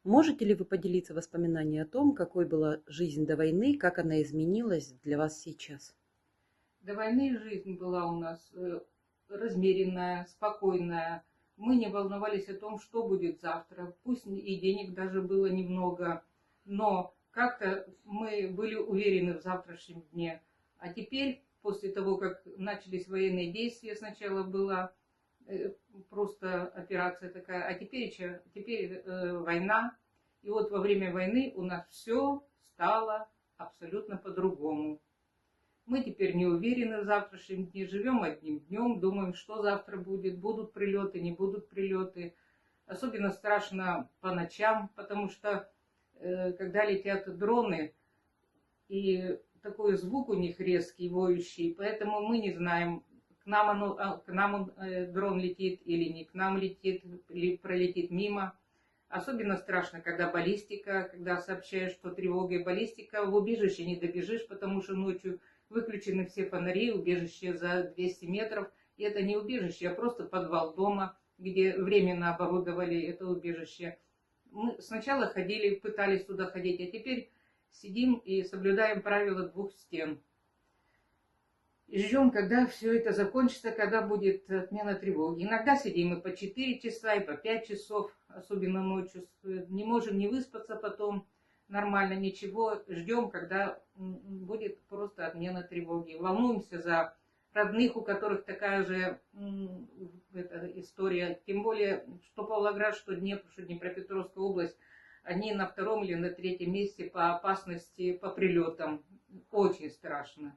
Можете ли вы поделиться воспоминанием о том, какой была жизнь до войны, как она изменилась для вас сейчас? До войны жизнь была у нас размеренная, спокойная. Мы не волновались о том, что будет завтра. Пусть и денег даже было немного, но как-то мы были уверены в завтрашнем дне. А теперь, после того, как начались военные действия, сначала была э, просто операция такая, а теперь война. И вот во время войны у нас все стало абсолютно по-другому. Мы теперь не уверены в завтрашнем дне, живем одним днем, думаем, что завтра будет, будут прилеты, не будут прилеты. Особенно страшно по ночам, потому что когда летят дроны, и такой звук у них резкий, воющий, поэтому мы не знаем, к нам дрон летит или не к нам летит, или пролетит мимо. Особенно страшно, когда баллистика, когда сообщаешь, что тревога и баллистика, в убежище не добежишь, потому что ночью выключены все фонари, убежище за 200 метров. И это не убежище, а просто подвал дома, где временно оборудовали это убежище. Мы сначала ходили, пытались туда ходить, а теперь сидим и соблюдаем правила двух стен. И ждем, когда все это закончится, когда будет отмена тревоги. Иногда сидим и по 4 часа, и по 5 часов, особенно ночью. Не можем не выспаться потом нормально, ничего. Ждем, когда будет просто отмена тревоги. Волнуемся за родных, у которых такая же история. Тем более, что Павлоград, что Днепр, что Днепропетровская область, они на втором или на третьем месте по опасности, по прилетам. Очень страшно.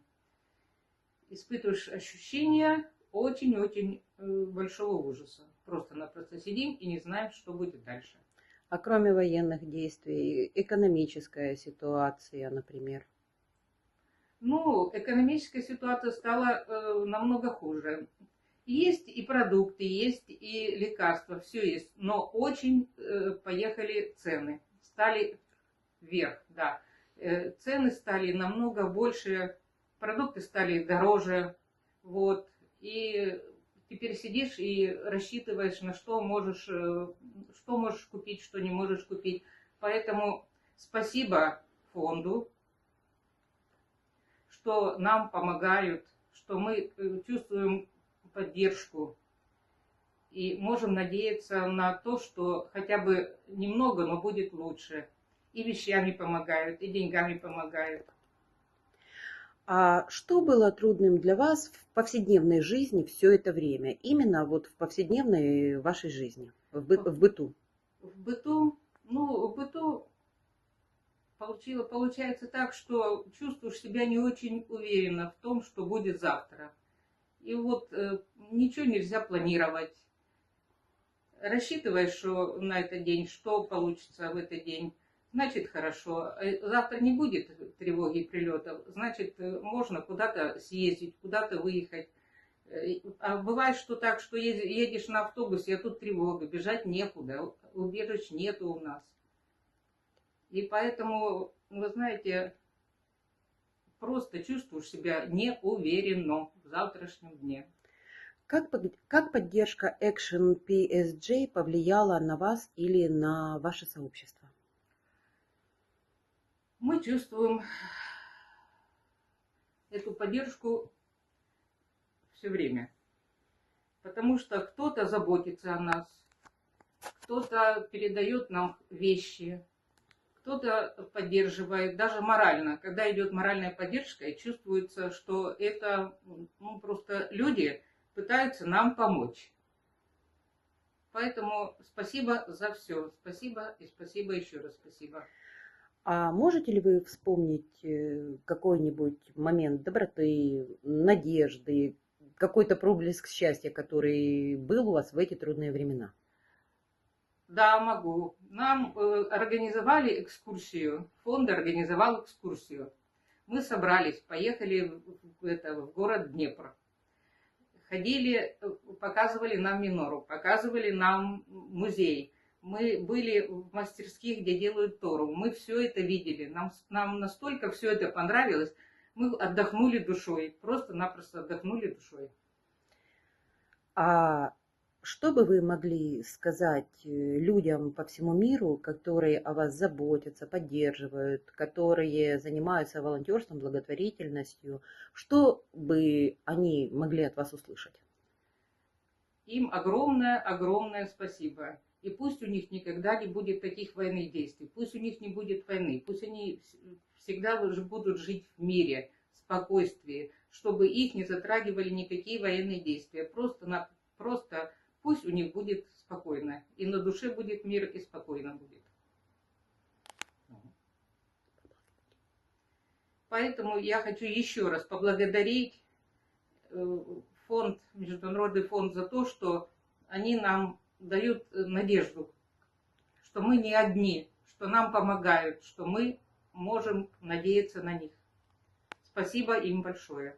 Испытываешь ощущение очень-очень большого ужаса. Просто-напросто сидим и не знаем, что будет дальше. А кроме военных действий, экономическая ситуация, например? Ну, экономическая ситуация стала намного хуже. Есть и продукты, есть и лекарства, все есть. Но очень поехали цены. Стали вверх, да. Цены стали намного больше, продукты стали дороже, вот. И теперь сидишь и рассчитываешь, на что можешь купить, что не можешь купить. Поэтому спасибо фонду, что нам помогают, что мы чувствуем поддержку и можем надеяться на то, что хотя бы немного, но будет лучше. И вещами помогают, и деньгами помогают. А что было трудным для вас в повседневной жизни все это время? Именно вот в повседневной вашей жизни, в быту? В быту, ну, в быту получается так, что чувствуешь себя не очень уверенно в том, что будет завтра. И вот ничего нельзя планировать. Рассчитываешь, что на этот день, что получится в этот день, значит хорошо. Завтра не будет тревоги и прилетов, значит можно куда-то съездить, куда-то выехать. А бывает, что так, что едешь на автобусе, а тут тревога, бежать некуда, убежищ нету у нас. И поэтому, вы знаете, просто чувствуешь себя неуверенно в завтрашнем дне. Как поддержка Action PSG повлияла на вас или на ваше сообщество? Мы чувствуем эту поддержку все время, потому что кто-то заботится о нас, кто-то передает нам вещи, кто-то поддерживает, даже морально. Когда идет моральная поддержка, и чувствуется, что это просто люди пытаются нам помочь. Поэтому спасибо за все. Спасибо и спасибо еще раз спасибо. А можете ли вы вспомнить какой-нибудь момент доброты, надежды, какой-то проблеск счастья, который был у вас в эти трудные времена? Да, могу. Нам организовали экскурсию, фонд организовал экскурсию. Мы собрались, поехали в город Днепр. Ходили, показывали нам минору, показывали нам музей. Мы были в мастерских, где делают Тору. Мы все это видели. Нам настолько все это понравилось. Мы отдохнули душой. Просто-напросто отдохнули душой. А Что бы вы могли сказать людям по всему миру, которые о вас заботятся, поддерживают, которые занимаются волонтерством, благотворительностью? Что бы они могли от вас услышать? Им огромное спасибо. И пусть у них никогда не будет таких военных действий, пусть у них не будет войны, пусть они всегда будут жить в мире, в спокойствии, чтобы их не затрагивали никакие военные действия. Просто пусть у них будет спокойно. И на душе будет мир, и спокойно будет. Поэтому я хочу еще раз поблагодарить Международный фонд за то, что они нам дают надежду, что мы не одни, что нам помогают, что мы можем надеяться на них. Спасибо им большое.